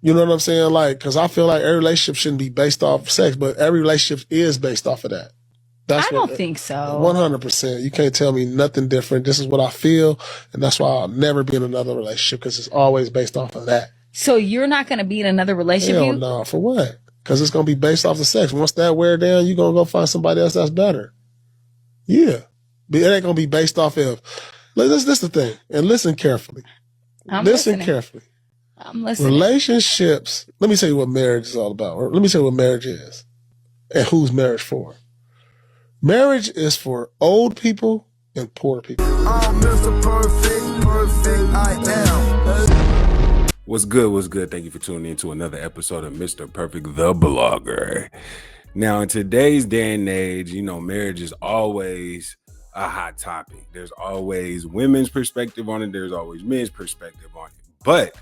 You know what I'm saying? Like, because I feel like every relationship shouldn't be based off sex, but every relationship is based off of that. I don't think so. 100%. You can't tell me nothing different. This is what I feel, and that's why I'll never be in another relationship, because it's always based off of that. So you're not going to be in another relationship? Hell no. For what? Because it's going to be based off the sex. Once that wear down, you're going to go find somebody else that's better. Yeah. But it ain't going to be based off of... This is the thing, and listen carefully. Listen carefully. I'm listening. Relationships, let me tell you what marriage is all about. Or let me tell you what marriage is and who's marriage for. Marriage is for old people and poor people. I'm Mr. Perfect, I am. What's good? Thank you for tuning in to another episode of Mr. Perfect, the blogger. Now, in today's day and age, marriage is always a hot topic. There's always women's perspective on it. There's always men's perspective on it. But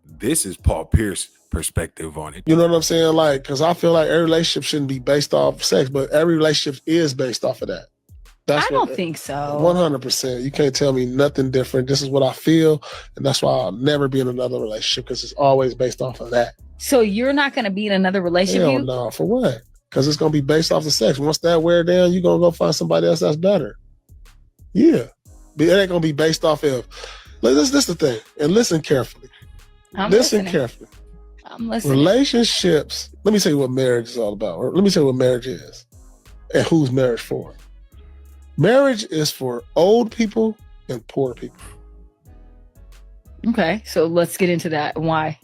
this is Paul Pierce's perspective on it. You know what I'm saying? Like, because I feel like every relationship shouldn't be based off sex, but every relationship is based off of that. I don't think so. 100%. You can't tell me nothing different. This is what I feel, and that's why I'll never be in another relationship, because it's always based off of that. So you're not going to be in another relationship? Hell no. For what? Because it's going to be based off the sex. Once that wear down, you're going to go find somebody else that's better. Yeah. But it ain't going to be based off of... This is the thing, and listen carefully. Listen carefully. I'm listening. Relationships, let me tell you what marriage is all about. Or let me tell you what marriage is and who's marriage for. Marriage is for old people and poor people. Okay, so let's get into that. Why?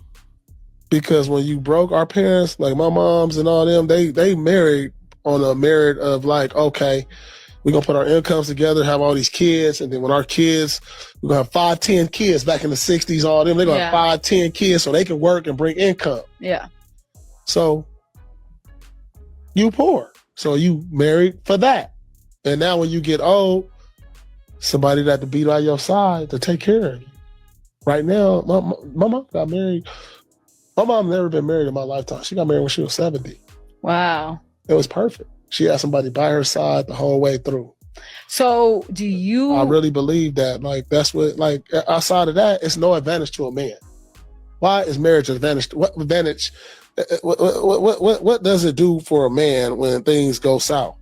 Because when you broke, our parents, like my moms and all them, they married on a merit of like, okay, we're going to put our incomes together, have all these kids, and then when our kids, we're going to have 5, 10 kids back in the 60s, all them, they're going to have 5, 10 kids so they can work and bring income. Yeah. So you poor. So you married for that. And now when you get old, somebody that to be by your side to take care of you. Right now, my mom got married. My mom never been married in my lifetime. She got married when she was 70. Wow. It was perfect. She had somebody by her side the whole way through. So do you... I really believe that. Like, that's what, like, outside of that, it's no advantage to a man. Why is marriage an advantage? What advantage, what does it do for a man when things go south?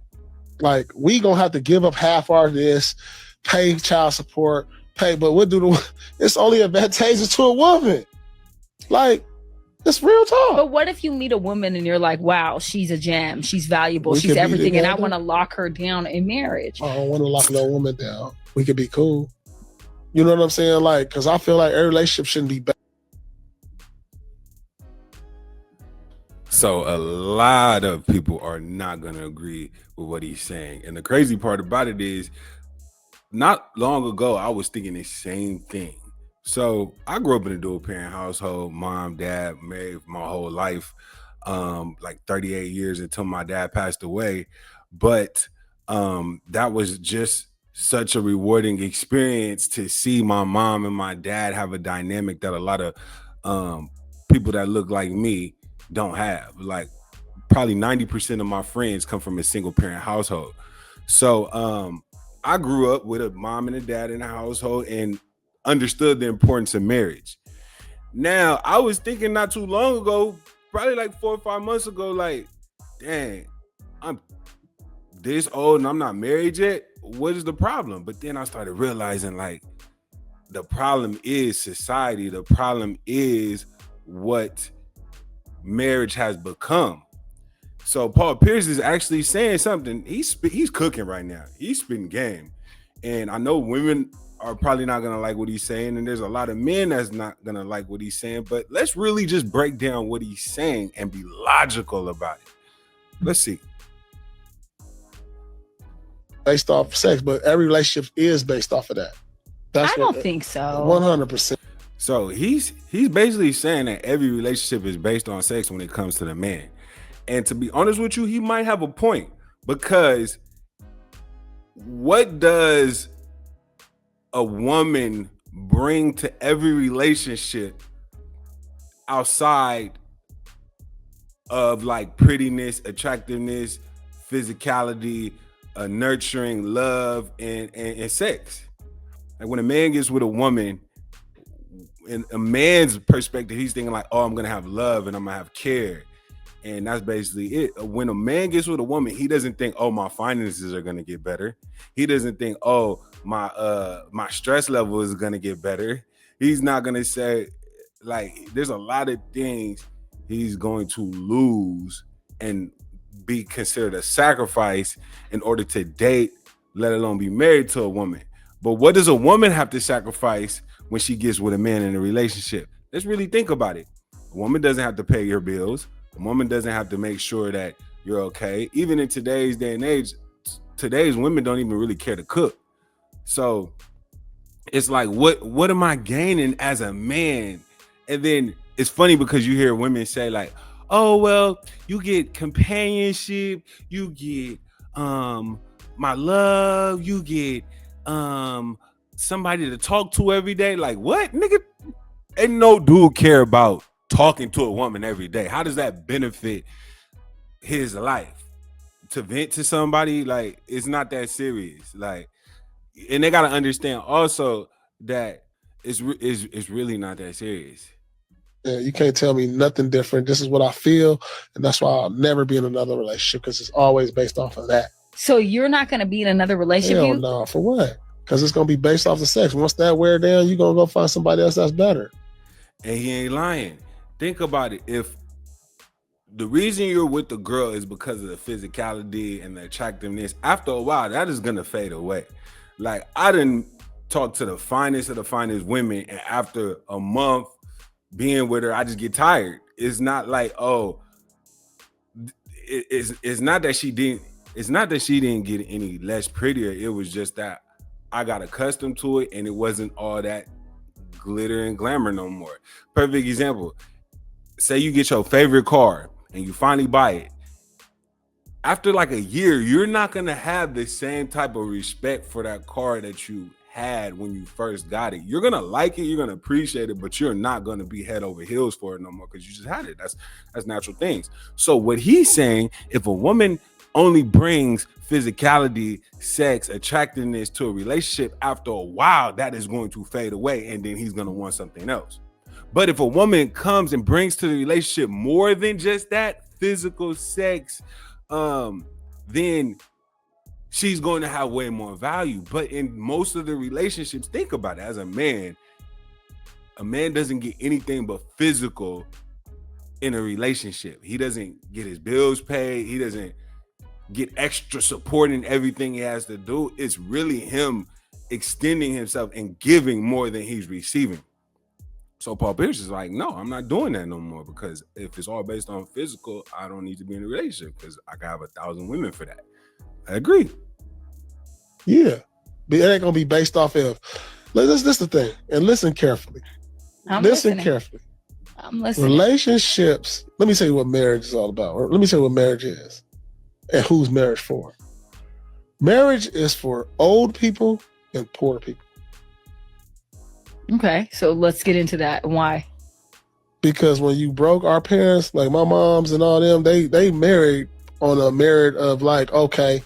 Like, we gonna have to give up half our this, pay child support, but what it's only advantageous to a woman. Like, it's real talk. But what if you meet a woman and you're like, wow, she's a gem, she's valuable, she's everything, and I want to lock her down in marriage? I don't want to lock no woman down. We could be cool. You know what I'm saying? Like, because I feel like every relationship shouldn't be bad. So a lot of people are not going to agree with what he's saying. And the crazy part about it is, not long ago, I was thinking the same thing. So I grew up in a dual parent household, mom, dad, married my whole life, like 38 years until my dad passed away. But that was just such a rewarding experience to see my mom and my dad have a dynamic that a lot of people that look like me don't have. Like, probably 90% of my friends come from a single parent household. So I grew up with a mom and a dad in the household and understood the importance of marriage. Now, I was thinking not too long ago, probably like 4 or 5 months ago, like, dang, I'm this old and I'm not married yet. What is the problem? But then I started realizing, like, the problem is society. The problem is what marriage has become. So Paul Pierce is actually saying something. He's cooking right now. He's spitting game. And I know women are probably not going to like what he's saying, and there's a lot of men that's not going to like what he's saying, but let's really just break down what he's saying and be logical about it. Let's see. Based off sex, but every relationship is based off of that. I don't think so. 100%. So he's basically saying that every relationship is based on sex when it comes to the man. And to be honest with you, he might have a point, because what does a woman bring to every relationship outside of like prettiness, attractiveness, physicality, nurturing, love, and sex? Like, when a man gets with a woman, in a man's perspective, he's thinking like, oh, I'm gonna have love and I'm gonna have care. And that's basically it. When a man gets with a woman, he doesn't think, oh, my finances are gonna get better. He doesn't think, oh, my stress level is gonna get better. He's not gonna say, like, there's a lot of things he's going to lose and be considered a sacrifice in order to date, let alone be married to a woman. But what does a woman have to sacrifice when she gets with a man in a relationship? Let's really think about it. A woman doesn't have to pay your bills. A woman doesn't have to make sure that you're okay. Even in today's day and age, today's women don't even really care to cook. So it's like, what am I gaining as a man? And then it's funny because you hear women say like, oh, well, you get companionship, you get my love, you get somebody to talk to every day. Like, what, nigga? Ain't no dude care about talking to a woman every day. How does that benefit his life? To vent to somebody, like, it's not that serious. Like, and they gotta understand also that it's really not that serious. Yeah, you can't tell me nothing different. This is what I feel, and that's why I'll never be in another relationship, because it's always based off of that. So you're not going to be in another relationship? Hell no. For what? Because it's going to be based off the sex. Once that wear down, you're going to go find somebody else that's better. And he ain't lying. Think about it. If the reason you're with the girl is because of the physicality and the attractiveness, after a while, that is going to fade away. Like, I didn't talk to the finest of the finest women, and after a month being with her, I just get tired. It's not like, oh, it's not that she didn't get any less prettier. It was just that I got accustomed to it, and it wasn't all that glitter and glamour no more. Perfect example. Say you get your favorite car and you finally buy it. After like a year, you're not going to have the same type of respect for that car that you had when you first got it. You're going to like it, you're going to appreciate it, but you're not going to be head over heels for it no more because you just had it. That's natural things. So what he's saying, if a woman only brings physicality, sex, attractiveness to a relationship, after a while, that is going to fade away, and then he's going to want something else. But if a woman comes and brings to the relationship more than just that physical sex, then she's going to have way more value. But in most of the relationships, think about it, as a man doesn't get anything but physical in a relationship. He doesn't get his bills paid. He doesn't get extra support in everything he has to do. It's really him extending himself and giving more than he's receiving. So Paul Pierce is like, no, I'm not doing that no more, because if it's all based on physical, I don't need to be in a relationship because I can have 1,000 women for that. I agree. Yeah, but it ain't gonna be based off of. This is the thing, and listen carefully. I'm listening. Relationships. Let me tell you what marriage is all about. Or let me tell you what marriage is, and who's marriage for. Marriage is for old people and poor people. Okay, so let's get into that. Why? Because when you broke, our parents, like my moms and all them, they married on a merit of like, okay,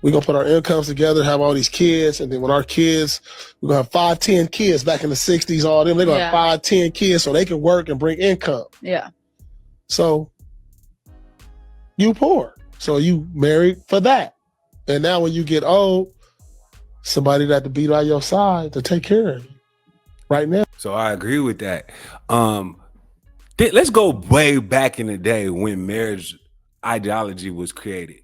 we're going to put our incomes together, have all these kids, and then when our kids, we're going to have 5, 10 kids back in the 60s, all them, they're going to have 5, 10 kids so they can work and bring income. Yeah. So you poor. So you married for that. And now when you get old, somebody that to be by your side to take care of you right now. So I agree with that. Let's go way back in the day when marriage ideology was created.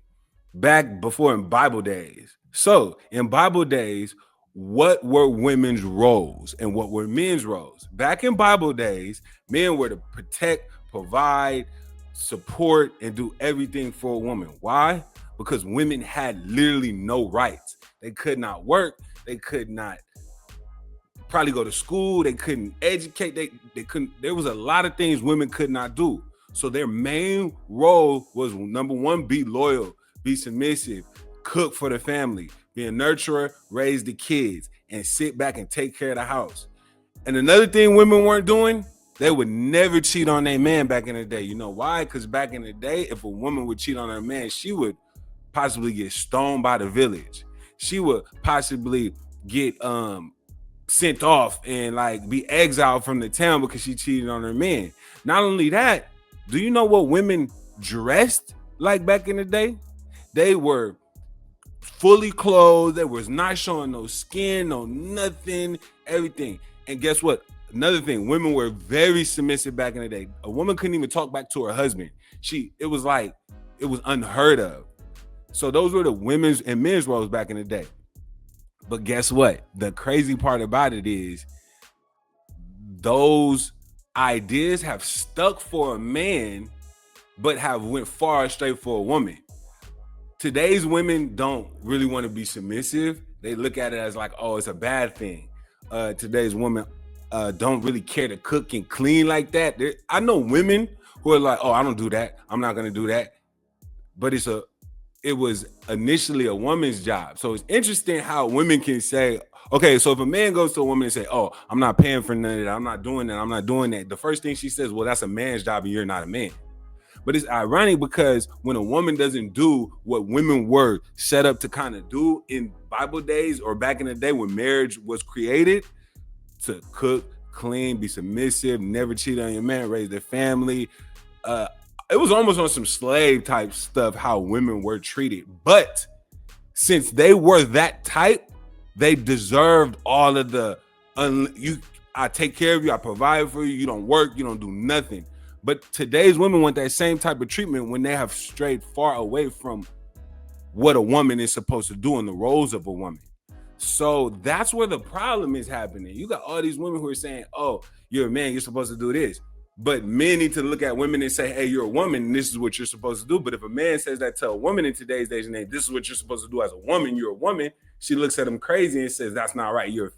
Back before in Bible days. So in Bible days, what were women's roles and what were men's roles? Back in Bible days, men were to protect, provide, support, and do everything for a woman. Why? Because women had literally no rights. They could not work. They could not probably go to school. They couldn't educate. They couldn't. There was a lot of things women could not do. So their main role was, number one, be loyal, be submissive, cook for the family, be a nurturer, raise the kids, and sit back and take care of the house. And another thing women weren't doing, they would never cheat on their man back in the day. You know why? Because back in the day, if a woman would cheat on her man, she would possibly get stoned by the village. She would possibly get sent off and like be exiled from the town because she cheated on her man. Not only that, do you know what women dressed like back in the day? They were fully clothed. They was not showing no skin, no nothing, everything. And guess what? Another thing, women were very submissive back in the day. A woman couldn't even talk back to her husband. It was unheard of. So those were the women's and men's roles back in the day. But guess what? The crazy part about it is those ideas have stuck for a man, but have went far straight for a woman. Today's women don't really want to be submissive. They look at it as like, oh, it's a bad thing. Today's women don't really care to cook and clean like that. I know women who are like, oh, I don't do that. I'm not going to do that. But it was initially a woman's job. So it's interesting how women can say, okay, so if a man goes to a woman and say, oh, I'm not paying for none of that, I'm not doing that, I'm not doing that, the first thing she says, well, that's a man's job and you're not a man. But it's ironic because when a woman doesn't do what women were set up to kind of do in Bible days or back in the day when marriage was created, to cook, clean, be submissive, never cheat on your man, raise their family, it was almost on some slave type stuff how women were treated. But since they were that type, they deserved all of the I take care of you, I provide for you, you don't work, you don't do nothing. But today's women want that same type of treatment when they have strayed far away from what a woman is supposed to do in the roles of a woman. So that's where the problem is happening. You got all these women who are saying, oh, you're a man, you're supposed to do this. But men need to look at women and say, hey, you're a woman, and this is what you're supposed to do. But if a man says that to a woman in today's day and age, this is what you're supposed to do as a woman, you're a woman, she looks at him crazy and says, that's not right. You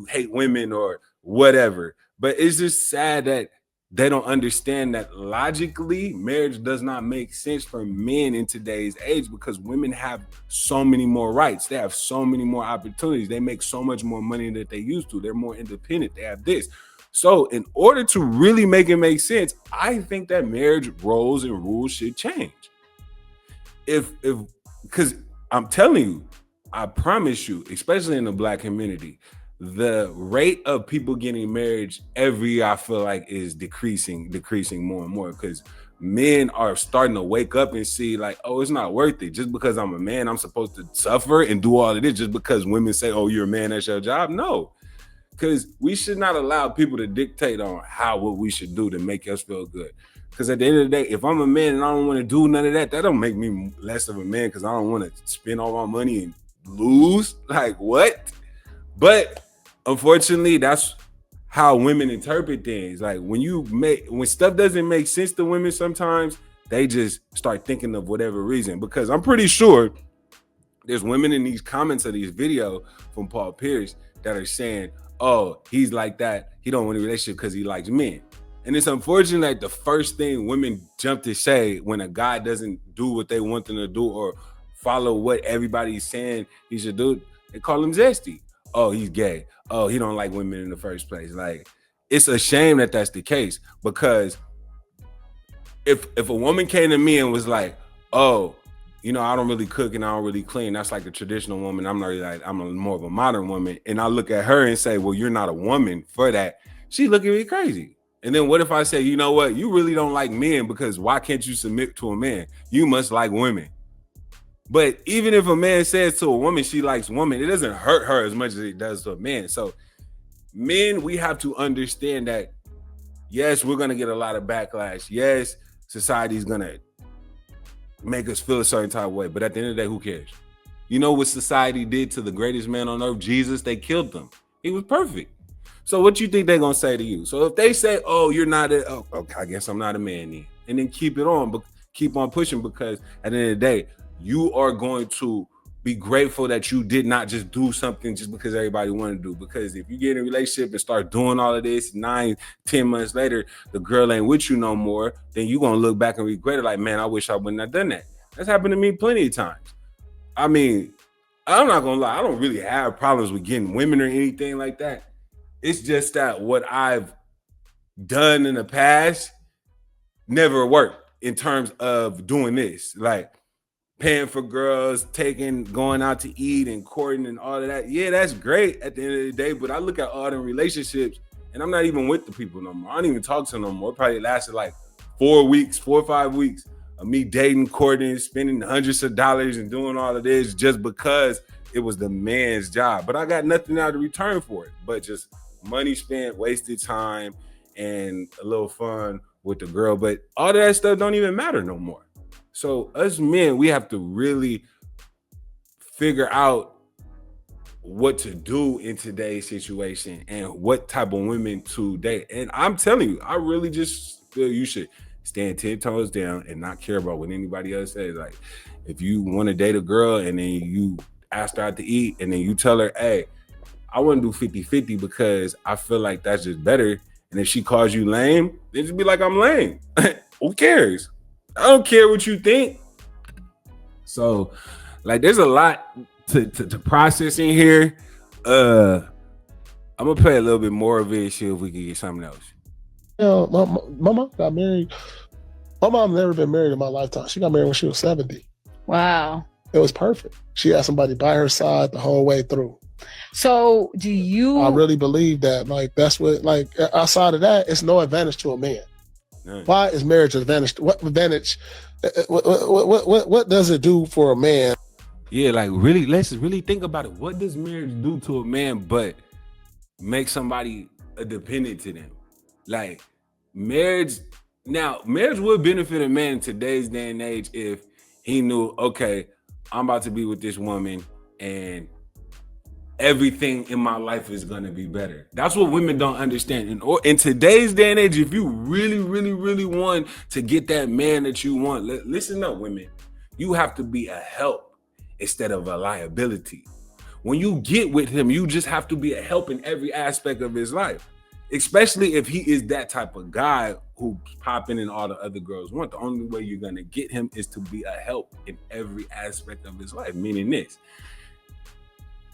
hate women or whatever. But it's just sad that they don't understand that logically marriage does not make sense for men in today's age because women have so many more rights. They have so many more opportunities. They make so much more money than they used to. They're more independent. They have this. So in order to really make it make sense, I think that marriage roles and rules should change. Because I'm telling you, I promise you, especially in the Black community, the rate of people getting married every year, I feel like is decreasing more and more because men are starting to wake up and see like, oh, it's not worth it. Just because I'm a man, I'm supposed to suffer and do all of this just because women say, oh, you're a man, that's your job. No. Because we should not allow people to dictate on what we should do to make us feel good. Because at the end of the day, if I'm a man and I don't want to do none of that, that don't make me less of a man because I don't want to spend all my money and lose. Like, what? But unfortunately, that's how women interpret things. Like when stuff doesn't make sense to women, sometimes they just start thinking of whatever reason. Because I'm pretty sure there's women in these comments of these videos from Paul Pierce that are saying, oh, he's like that. He don't want a relationship because he likes men. And it's unfortunate that the first thing women jump to say when a guy doesn't do what they want them to do or follow what everybody's saying he should do, they call him zesty. Oh, he's gay. Oh, he don't like women in the first place. Like, it's a shame that that's the case because if a woman came to me and was like, oh, you know, I don't really cook and I don't really clean. That's like a traditional woman. I'm not really like, I'm more of a modern woman. And I look at her and say, well, you're not a woman for that. She look at me crazy. And then what if I say, you know what? You really don't like men because why can't you submit to a man? You must like women. But even if a man says to a woman she likes women, it doesn't hurt her as much as it does to a man. So men, we have to understand that, yes, we're going to get a lot of backlash. Yes, society's going to make us feel a certain type of way. But at the end of the day, who cares? You know what society did to the greatest man on earth, Jesus? They killed him. He was perfect. So what you think they're going to say to you? So if they say, oh, you're not okay, I guess I'm not a man then. And then keep it on, but keep on pushing because at the end of the day, you are going to be grateful that you did not just do something just because everybody wanted to do. Because if you get in a relationship and start doing all of this 9-10 months later, the girl ain't with you no more, then you're going to look back and regret it like, man, I wish I wouldn't have done that. That's happened to me plenty of times. I mean, I'm not going to lie. I don't really have problems with getting women or anything like that. It's just that what I've done in the past never worked in terms of doing this. Like, paying for girls, going out to eat and courting and all of that. Yeah, that's great at the end of the day. But I look at all them relationships and I'm not even with the people no more. I don't even talk to them no more. It probably lasted like 4 or 5 weeks of me dating, courting, spending hundreds of dollars and doing all of this just because it was the man's job. But I got nothing out of return for it, but just money spent, wasted time, and a little fun with the girl. But all of that stuff don't even matter no more. So us men, we have to really figure out what to do in today's situation and what type of women to date. And I'm telling you, I really just feel you should stand 10 toes down and not care about what anybody else says. Like, if you want to date a girl and then you ask her out to eat and then you tell her, hey, I want to do 50-50 because I feel like that's just better. And if she calls you lame, then just be like, I'm lame. Who cares? I don't care what you think. So, like, there's a lot to process in here. I'm gonna play a little bit more of it, see if we can get something else. You know, my mom got married. My mom never been married in my lifetime. She got married when she was 70. Wow. It was perfect. She had somebody by her side the whole way through. So do you? I really believe that. Like, that's what, like, outside of that, it's no advantage to a man. Why is marriage advantage? What advantage? What does it do for a man? Yeah, like, really, let's really think about it. What does marriage do to a man but make somebody a dependent to them? Like, marriage would benefit a man in today's day and age if he knew, okay, I'm about to be with this woman and everything in my life is going to be better. That's what women don't understand. In today's day and age, if you really, really, really want to get that man that you want, listen up, women. You have to be a help instead of a liability. When you get with him, you just have to be a help in every aspect of his life, especially if he is that type of guy who's popping and all the other girls want. The only way you're going to get him is to be a help in every aspect of his life, meaning this.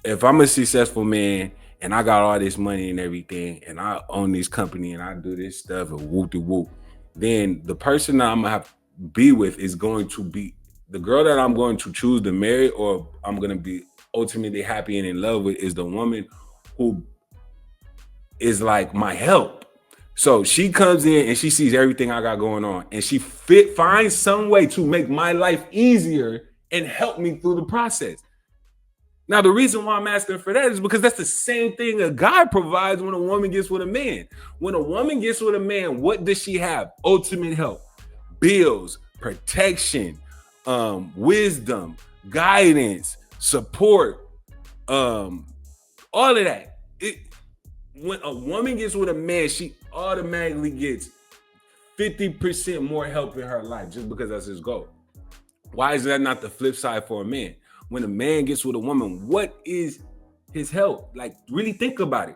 If I'm a successful man and I got all this money and everything and I own this company and I do this stuff and whoop-de-whoop, then the person that I'm gonna have to be with is going to be the girl that I'm going to choose to marry, or I'm going to be ultimately happy and in love with, is the woman who is like my help. So she comes in and she sees everything I got going on and she finds some way to make my life easier and help me through the process. Now, the reason why I'm asking for that is because that's the same thing a guy provides when a woman gets with a man. When a woman gets with a man, what does she have? Ultimate help, bills, protection, wisdom, guidance, support, all of that. When a woman gets with a man, she automatically gets 50% more help in her life just because that's his goal. Why is that not the flip side for a man? When a man gets with a woman, what is his help? Like, really think about it.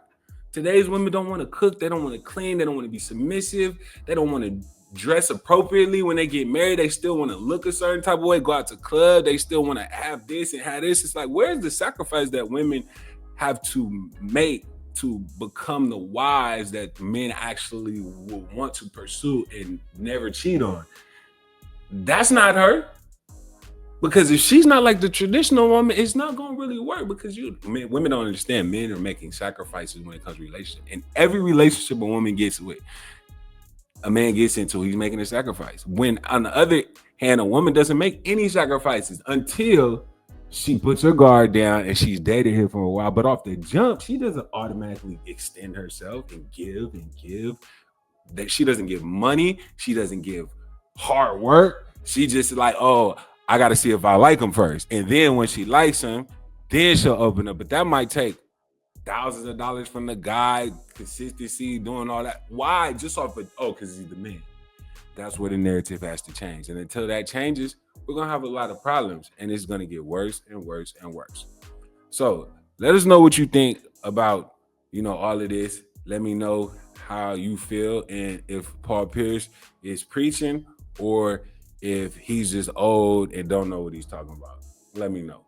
Today's women don't want to cook. They don't want to clean. They don't want to be submissive. They don't want to dress appropriately. When they get married, they still want to look a certain type of way, go out to club. They still want to have this and have this. It's like, where's the sacrifice that women have to make to become the wives that men actually will want to pursue and never cheat on? That's not her. Because if she's not like the traditional woman, it's not going to really work, because women don't understand men are making sacrifices when it comes to relationship. And every relationship a woman gets with, a man gets into, he's making a sacrifice. When on the other hand, a woman doesn't make any sacrifices until she puts her guard down and she's dated him for a while. But off the jump, she doesn't automatically extend herself and give and give. That she doesn't give money. She doesn't give hard work. She just like, oh, I got to see if I like him first. And then when she likes him, then she'll open up. But that might take thousands of dollars from the guy, consistency, doing all that. Why? Just off of, because he's the man. That's where the narrative has to change. And until that changes, we're going to have a lot of problems. And it's going to get worse and worse and worse. So let us know what you think about, all of this. Let me know how you feel and if Paul Pierce is preaching or if he's just old and don't know what he's talking about. Let me know.